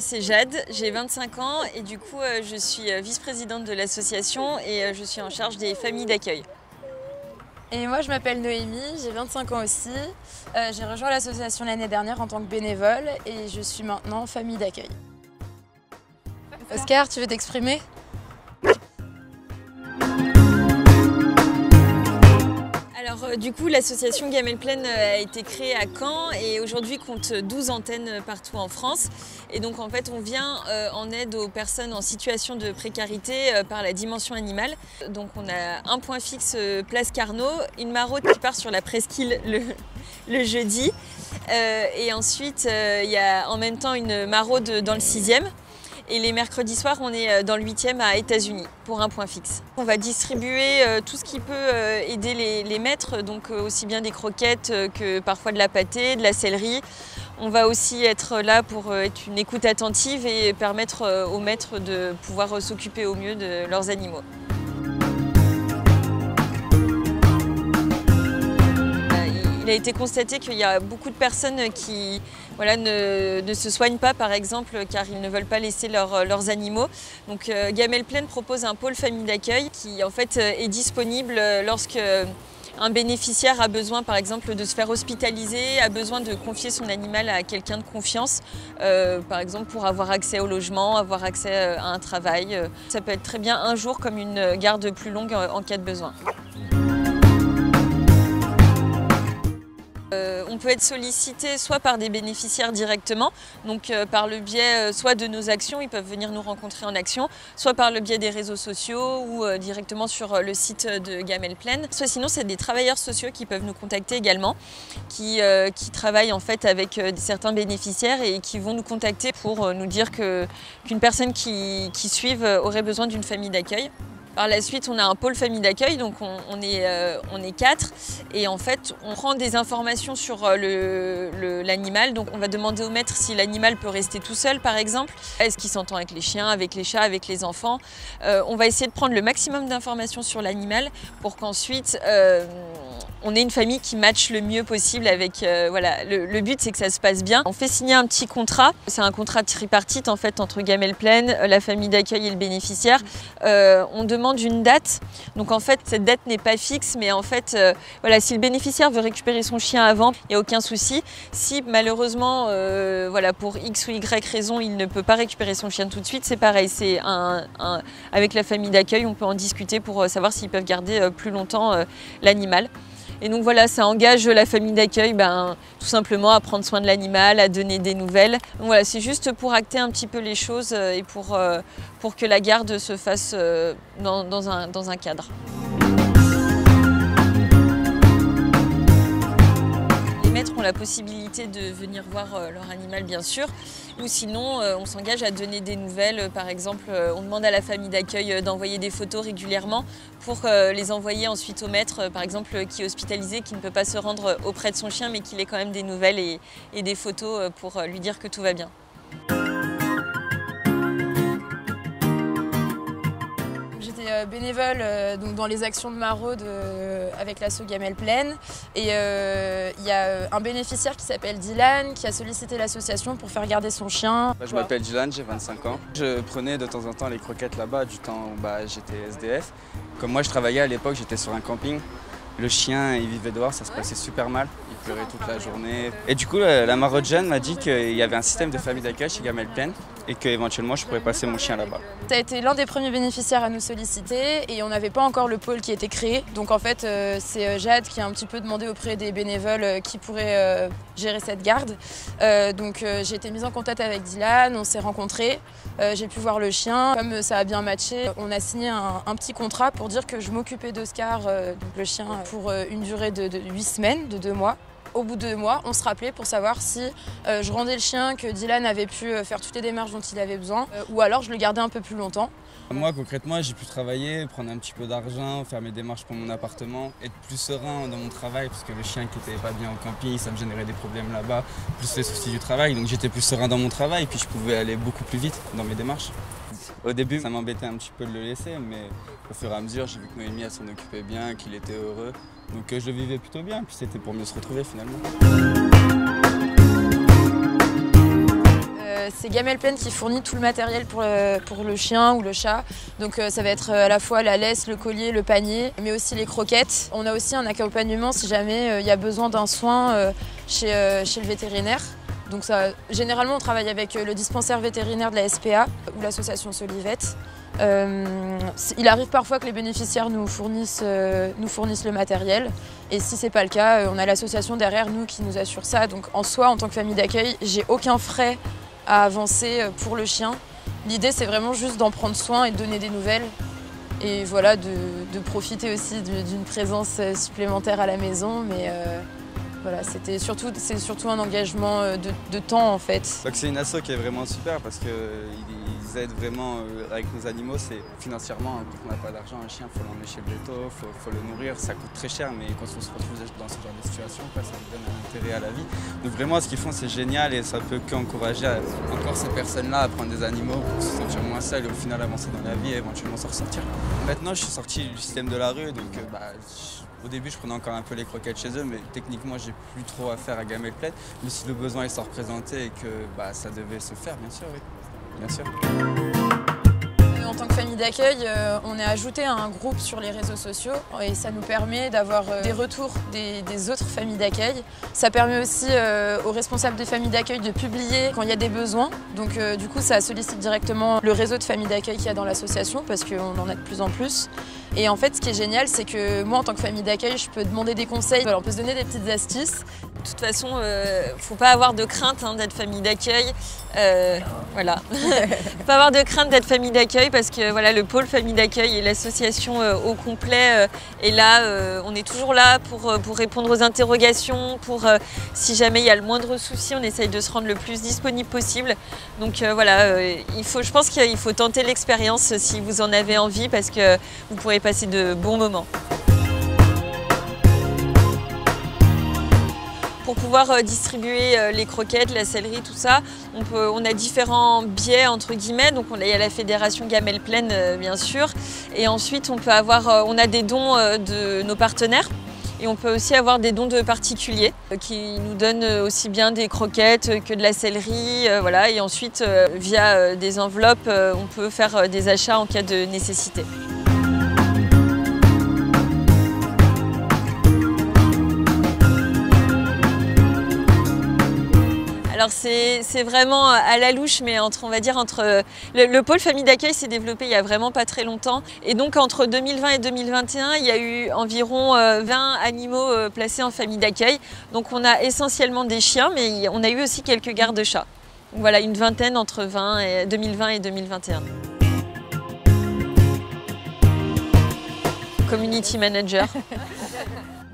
c'est Jade, j'ai 25 ans et du coup je suis vice-présidente de l'association et je suis en charge des familles d'accueil. Et moi je m'appelle Noémie, j'ai 25 ans aussi. J'ai rejoint l'association l'année dernière en tant que bénévole et je suis maintenant famille d'accueil. Oscar, tu veux t'exprimer ? Alors du coup l'association Gamelle Plaine a été créée à Caen et aujourd'hui compte 12 antennes partout en France. Et donc en fait on vient en aide aux personnes en situation de précarité par la dimension animale. Donc on a un point fixe place Carnot, une maraude qui part sur la presqu'île le jeudi. Et ensuite il y a en même temps une maraude dans le 6e. Et les mercredis soirs, on est dans le 8e à États-Unis pour un point fixe. On va distribuer tout ce qui peut aider les maîtres, donc aussi bien des croquettes que parfois de la pâtée, de la céleri. On va aussi être là pour être une écoute attentive et permettre aux maîtres de pouvoir s'occuper au mieux de leurs animaux. Il a été constaté qu'il y a beaucoup de personnes qui ne se soignent pas, par exemple, car ils ne veulent pas laisser leurs animaux. Donc Gamelle Plaine propose un pôle famille d'accueil qui en fait est disponible lorsque un bénéficiaire a besoin, par exemple, de se faire hospitaliser, a besoin de confier son animal à quelqu'un de confiance, par exemple pour avoir accès au logement, avoir accès à un travail. Ça peut être très bien un jour comme une garde plus longue en cas de besoin. On peut être sollicité soit par des bénéficiaires directement, donc par le biais soit de nos actions, ils peuvent venir nous rencontrer en action, soit par le biais des réseaux sociaux ou directement sur le site de Gamelle Plaine. Soit sinon c'est des travailleurs sociaux qui peuvent nous contacter également, qui travaillent en fait avec certains bénéficiaires et qui vont nous contacter pour nous dire qu'une personne qui suive aurait besoin d'une famille d'accueil. Par la suite, on a un pôle famille d'accueil, donc on est 4 et en fait, on prend des informations sur l'animal. Donc on va demander au maître si l'animal peut rester tout seul, par exemple. Est-ce qu'il s'entend avec les chiens, avec les chats, avec les enfants. On va essayer de prendre le maximum d'informations sur l'animal pour qu'ensuite on ait une famille qui matche le mieux possible avec... voilà, le but, c'est que ça se passe bien. On fait signer un petit contrat. C'est un contrat tripartite en fait entre Gamelle Plaine, la famille d'accueil et le bénéficiaire. On demande une date, donc en fait cette date n'est pas fixe, mais en fait voilà, si le bénéficiaire veut récupérer son chien avant, il n'y a aucun souci. Si malheureusement voilà, pour X ou Y raison il ne peut pas récupérer son chien tout de suite, c'est pareil, c'est avec la famille d'accueil on peut en discuter pour savoir s'ils peuvent garder plus longtemps l'animal. Et donc voilà, ça engage la famille d'accueil tout simplement à prendre soin de l'animal, à donner des nouvelles. Donc voilà, c'est juste pour acter un petit peu les choses et pour que la garde se fasse dans un cadre. Les maîtres ont la possibilité de venir voir leur animal bien sûr, ou sinon on s'engage à donner des nouvelles. Par exemple, on demande à la famille d'accueil d'envoyer des photos régulièrement pour les envoyer ensuite au maître, par exemple qui est hospitalisé, qui ne peut pas se rendre auprès de son chien mais qu'il ait quand même des nouvelles et des photos pour lui dire que tout va bien. J'étais bénévole donc dans les actions de maraude avec l'asso Gamelle Plaine et il y a un bénéficiaire qui s'appelle Dylan qui a sollicité l'association pour faire garder son chien. Je m'appelle Dylan, j'ai 25 ans. Je prenais de temps en temps les croquettes là-bas du temps où j'étais SDF. Comme moi je travaillais à l'époque, j'étais sur un camping. Le chien il vivait dehors, ça se passait super mal. Il pleurait toute la journée. Et du coup la maraude jeune m'a dit qu'il y avait un système de famille d'accueil chez Gamelle Plaine et qu'éventuellement je pourrais passer mon chien là-bas. Ça a été l'un des premiers bénéficiaires à nous solliciter et on n'avait pas encore le pôle qui était créé. Donc en fait c'est Jade qui a un petit peu demandé auprès des bénévoles qui pourraient gérer cette garde. Donc j'ai été mise en contact avec Dylan, on s'est rencontrés, j'ai pu voir le chien. Comme ça a bien matché, on a signé un petit contrat pour dire que je m'occupais d'Oscar, donc le chien, pour une durée de 8 semaines, de 2 mois. Au bout de 2 mois, on se rappelait pour savoir si je rendais le chien, que Dylan avait pu faire toutes les démarches dont il avait besoin, ou alors je le gardais un peu plus longtemps. Moi concrètement, j'ai pu travailler, prendre un petit peu d'argent, faire mes démarches pour mon appartement, être plus serein dans mon travail parce que le chien qui n'était pas bien au camping, ça me générait des problèmes là-bas, plus les soucis du travail. Donc j'étais plus serein dans mon travail et puis je pouvais aller beaucoup plus vite dans mes démarches. Au début, ça m'embêtait un petit peu de le laisser, mais au fur et à mesure, j'ai vu que Noémie s'en occupait bien, qu'il était heureux. Donc je le vivais plutôt bien, puis c'était pour mieux se retrouver finalement. c'est Gamelle Plaine qui fournit tout le matériel pour le chien ou le chat. Donc ça va être à la fois la laisse, le collier, le panier, mais aussi les croquettes. On a aussi un accompagnement si jamais il y a besoin d'un soin chez le vétérinaire. Donc ça, généralement on travaille avec le dispensaire vétérinaire de la SPA ou l'association Solivette. Il arrive parfois que les bénéficiaires nous fournissent le matériel, et si c'est pas le cas, on a l'association derrière nous qui nous assure ça. Donc en soi, en tant que famille d'accueil, j'ai aucun frais à avancer pour le chien. L'idée c'est vraiment juste d'en prendre soin et de donner des nouvelles, et voilà, de profiter aussi d'une présence supplémentaire à la maison, mais voilà, c'est surtout un engagement de temps en fait. Donc c'est une asso qui est vraiment super parce qu'ils aident vraiment avec nos animaux. C'est financièrement, quand on n'a pas d'argent, un chien, il faut l'emmener chez le veto, faut le nourrir, ça coûte très cher, mais quand on se retrouve dans ce genre de situation, ça donne un intérêt à la vie. Donc vraiment, ce qu'ils font, c'est génial et ça peut qu'encourager encore ces personnes-là à prendre des animaux pour se sentir moins seuls et au final avancer dans la vie et éventuellement s'en ressortir. Maintenant, je suis sorti du système de la rue, donc au début, je prenais encore un peu les croquettes chez eux, mais techniquement, j'ai plus trop à faire à Gamelle Plaine. Mais si le besoin est s'en représenter et que ça devait se faire, bien sûr, oui. Bien sûr. En tant que famille d'accueil, on est ajouté à un groupe sur les réseaux sociaux et ça nous permet d'avoir des retours des autres familles d'accueil. Ça permet aussi aux responsables des familles d'accueil de publier quand il y a des besoins. Donc du coup, ça sollicite directement le réseau de familles d'accueil qu'il y a dans l'association parce qu'on en a de plus en plus. Et en fait, ce qui est génial, c'est que moi, en tant que famille d'accueil, je peux demander des conseils. Alors, on peut se donner des petites astuces. De toute façon, faut pas avoir de crainte d'être famille d'accueil. Voilà. Faut pas avoir de crainte d'être famille d'accueil parce que voilà, le pôle famille d'accueil et l'association au complet est là. On est toujours là pour répondre aux interrogations, si jamais il y a le moindre souci, on essaye de se rendre le plus disponible possible. Donc voilà, je pense qu'il faut tenter l'expérience si vous en avez envie parce que vous pourrez passer de bons moments. Pour pouvoir distribuer les croquettes, la céleri, tout ça, on a différents biais entre guillemets. Donc il y a la fédération Gamelle Plaine bien sûr, et ensuite on a des dons de nos partenaires. Et on peut aussi avoir des dons de particuliers qui nous donnent aussi bien des croquettes que de la céleri. Voilà. Et ensuite, via des enveloppes, on peut faire des achats en cas de nécessité. Alors c'est vraiment à la louche, mais le pôle famille d'accueil s'est développé il y a vraiment pas très longtemps. Et donc entre 2020 et 2021, il y a eu environ 20 animaux placés en famille d'accueil. Donc on a essentiellement des chiens, mais on a eu aussi quelques gardes-chats. Donc voilà, une vingtaine entre 2020 et 2021. Community manager.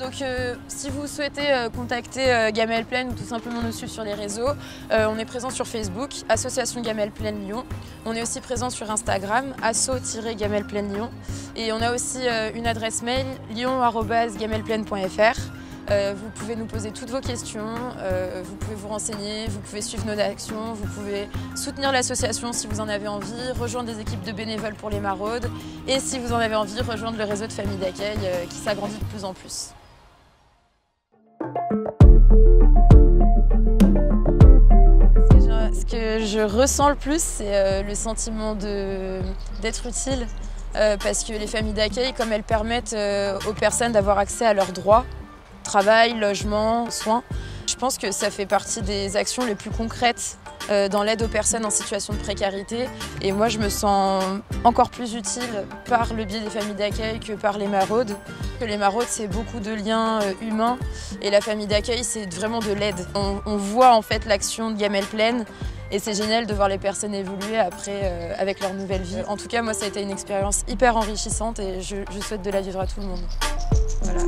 Donc si vous souhaitez contacter Gamelle Plaine ou tout simplement nous suivre sur les réseaux, on est présent sur Facebook, Association Gamelle Plaine Lyon. On est aussi présent sur Instagram, asso-Gamelle Plaine Lyon. Et on a aussi une adresse mail, lyon@gamelleplaine.fr. Vous pouvez nous poser toutes vos questions, vous pouvez vous renseigner, vous pouvez suivre nos actions, vous pouvez soutenir l'association si vous en avez envie, rejoindre des équipes de bénévoles pour les maraudes et si vous en avez envie, rejoindre le réseau de familles d'accueil qui s'agrandit de plus en plus. Ce que je ressens le plus, c'est le sentiment d'être utile parce que les familles d'accueil, comme elles permettent aux personnes d'avoir accès à leurs droits, travail, logement, soins. Je pense que ça fait partie des actions les plus concrètes dans l'aide aux personnes en situation de précarité. Et moi, je me sens encore plus utile par le biais des familles d'accueil que par les maraudes. Les maraudes, c'est beaucoup de liens humains et la famille d'accueil, c'est vraiment de l'aide. On voit en fait l'action de Gamelle Plaine et c'est génial de voir les personnes évoluer après avec leur nouvelle vie. En tout cas, moi, ça a été une expérience hyper enrichissante et je souhaite de la vivre à tout le monde. Voilà.